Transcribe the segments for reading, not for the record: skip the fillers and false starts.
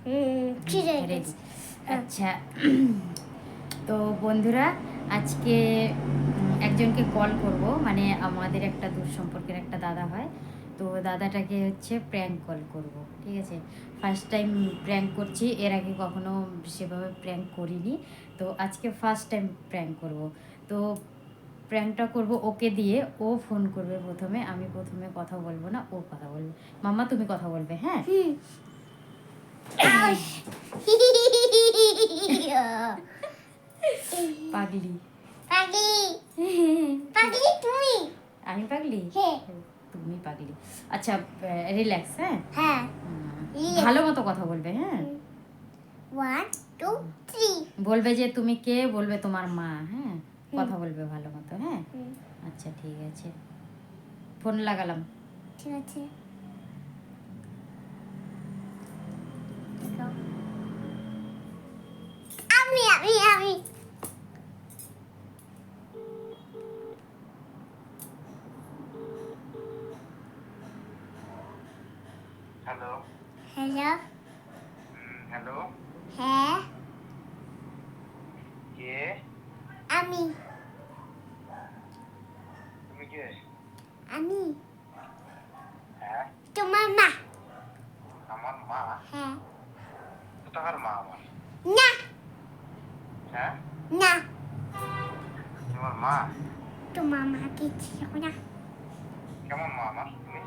ঠিক আছে রেডি। আচ্ছা, তো বন্ধুরা আজকে একজনকে কল করব, মানে আমাদের একটা দূর সম্পর্কের একটা দাদা হয়, তো দাদাটাকে হচ্ছে প্র্যাঙ্ক কল করব, ঠিক আছে? ফার্স্ট টাইম প্র্যাঙ্ক করছি, এর আগে কখনো সেভাবে প্র্যাঙ্ক করিনি, তো আজকে ফার্স্ট টাইম প্র্যাঙ্ক করব। তো প্র্যাঙ্কটা করব ওকে দিয়ে, ও ফোন করবে প্রথমে, আমি প্রথমে কথা বলবো না, ও কথা বলবে। মাম্মা তুমি কথা বলবে, হ্যাঁ? পাগলি। পাগলি পাগলি তুমি আমি পাগলি? হ্যাঁ তুমি পাগলি। আচ্ছা, রিল্যাক্স, হ্যাঁ? হ্যাঁ ভালো মতো কথা বলবে, হ্যাঁ? 1 2 3 বলবে যে তুমি কে, বলবে তোমার মা, হ্যাঁ? কথা বলবে ভালো মতো, হ্যাঁ? আচ্ছা ঠিক আছে, ফোন লাগালাম। ঠিক আছে আমি হ্যালো। Hello hello. হ্যাঁ কে? আমি তুমি কে? আমি হ্যাঁ, তোমার মা আমার মা? হ্যাঁ কোথাকার মা আমার? না হ্যাঁ, না তোমার মা? তোমার মাকে চেনো না কেমন মা আমার তুমি?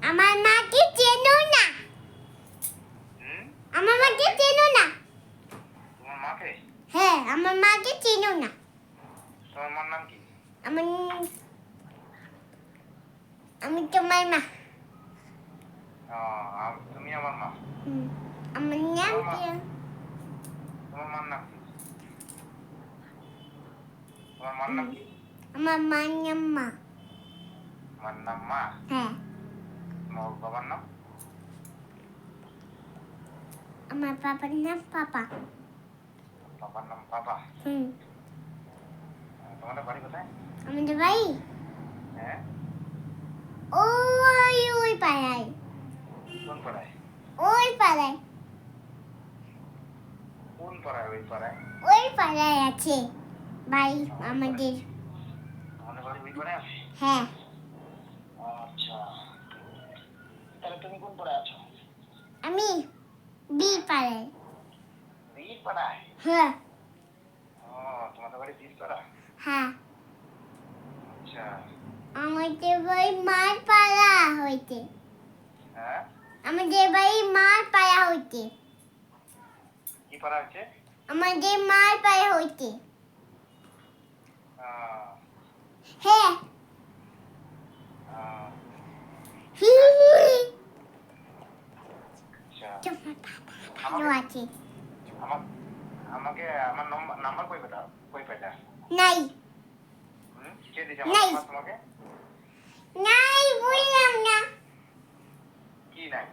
আমার মাকে চেনো না হুম? আমার মাকে চেনো না তোমার মাকে? হ্যাঁ আমার মাকে চেনো না তোমার মার নাম কি? আমার আমি তোমার মা তুমি আমার মা। আমার নাম তোমার মা? কি তোমার মার নাম কি? তোমার মার নাম কি? আমার মার নাম মা মার নাম মা? হ্যাঁ তোমার বাবার নাম? আমার বাবার নাম পাপা বাবার নাম বাবা। তোমাদের বাড়ি কোথায়? আমাদের বাড়ি হ্যাঁ, ওই পাড়ায় কোন পাড়ায়? ওই পাড়ায় কোন পাড়ায়? ওই পাড়ায়? ওই পাড়ায় আছে বাড়ি আমাদের আমাদের বাড়ি ওই পাড়ায় আছে? হ্যাঁ আচ্ছা, তাহলে তুমি কোন পাড়ায় আছো? আমি বি পাড়ায় বীর পাড়ায়? হ্যাঁ তোমাদের বাড়ি বীর পাড়া? হ্যাঁ আচ্ছা। আমাদের বাড়ি মার পাড়া হইতে হ্যাঁ, আমাদের বাড়ি মার পাড়া হইতে কি পাড়া আছে? আমাদের মার পাড়া হইতে আহ, হ্যাঁ আহ, আচ্ছা। তোমার বাবা ভালো আছে আমা- আমাকে আমার নাম্বার কই পেটা? কই পেটা? নাই কে দিয়েছে আমার নাই। নাম্বার তোমাকে? নাই বললাম না কি নাই?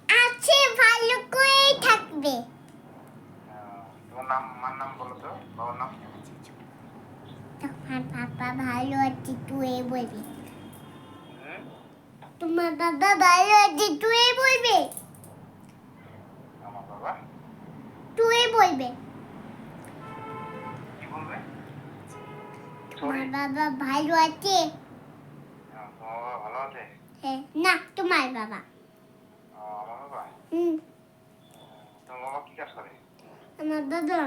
আছে ভালো করে থাকবে তোমার নাম, মার নাম বলো তো, বাবার নাম? তোমার বাবা ভালো আছে তুই বলবি হুম? তোমার বাবা ভালো আছে তুই বলবে আমার বাবা তুই বলবে কি বলবে? তোমার সরি, বাবা ভালো আছে তোমার বাবা ভালো আছে? হ্যাঁ না তোমার বাবা আমার বাবা? তোমার বাবা কি কাজ করে? আমার বাবা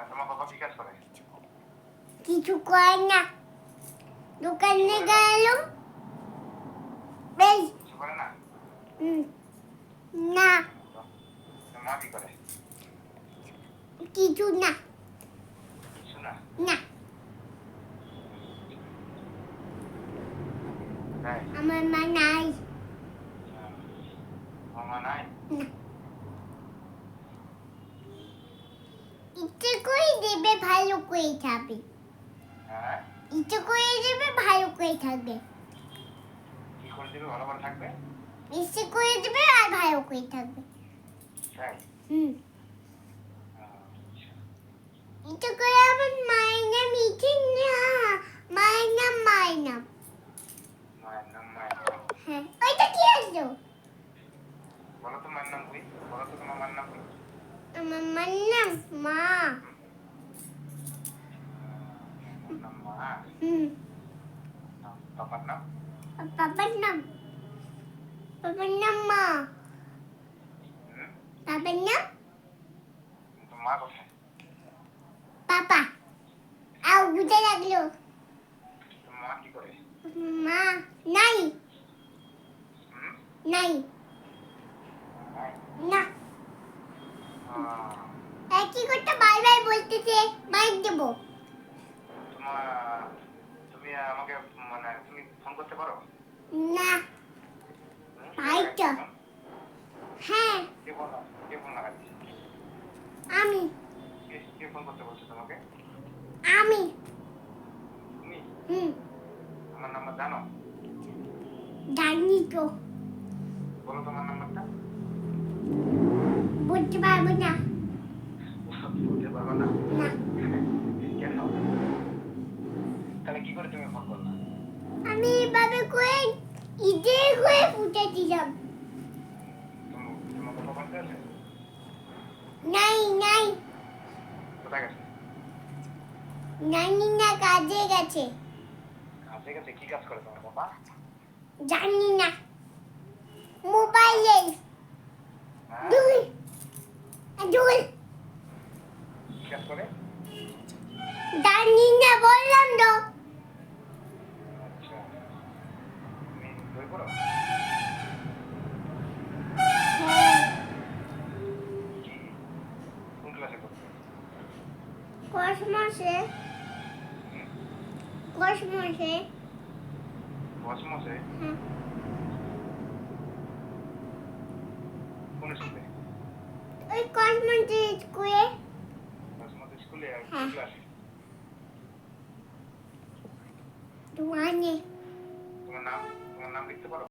তোমার বাবা কি কাজ করে? কিছু করে না দোকানে গেল বেশ কিছু করে না? না তোমার মা কি করে? কিছু না কিছু না? না তাই? আমার মা নাই তোমার মা নাই? না ইচ্ছে করে দেবে ভালো করে থাকবে হ্যাঁ, ইচ্ছে করে দেবে ভালো করে থাকবে কি করে দিবে? ভালো করে থাকবে? ইচ্ছে করে দেবে আর ভালো করে থাকবে তাই? আচ্ছা। ইচ্ছে করে আমার মায়ের নাম ইচ্ছে না মায়ের নাম মায়ের নাম? হ্যাঁ ওইটা কি আসলো বলো তোমার নাম কি? বলো তো তোমার মার নাম কি? আমার মার নাম মা। তোমার নাম মা। হুম। পাপার নাম? আর বাবার নাম মা। হুম? বাবার নাম তোমার মা কোথায়? পাপা। আও বুঝে লাগলো। তোমার মা কি করে? মা নাই হুম? নাই নাই? না। আহ, একই কথা বারবার বলতেছে, মাইক দেবো। তোমার তুমি আমাকে মানে তুমি ফোন করতে পারো? না। হুম? তাই তো। হ্যাঁ কে ফোন লাগাচ্ছে? আমি কে ফোন করতে বলছো তোমাকে? আমি তুমি হুম আমার নাম্বার জানো? জানি তো, বলো তোমার নাম্বারটা। বলতে পারবো না। বলতে পারবো না? না। কেন? তাহলে কি করে তুমি ফোন করলা? আমি এভাবে করে ঈদের হয়ে ফুটেছিলাম। তোমার কথা বলতে আছে? নাই নাই কোথায় গেছে? জানি না, কাজে গেছে। কাজে গেছে? কি কাজ করে তোমার বাবা? জানি না, মোবাইলে হ্যাঁ? দুল দুল কি কাজ করে? জানি না, বললাম তো। আচ্ছা, তুমি বই পড়ো? হ্যাঁ, কি কোন ক্লাসে পড়ো? কসমসে কসমসে কসমসে? হ্যাঁ, কোন স্কুলে? ওই কসমসে স্কুলে। কসমস স্কুলে আর কোন হ্যাঁ। ক্লাসে? দোয়ানে তোমার নাম লিখতে পারো?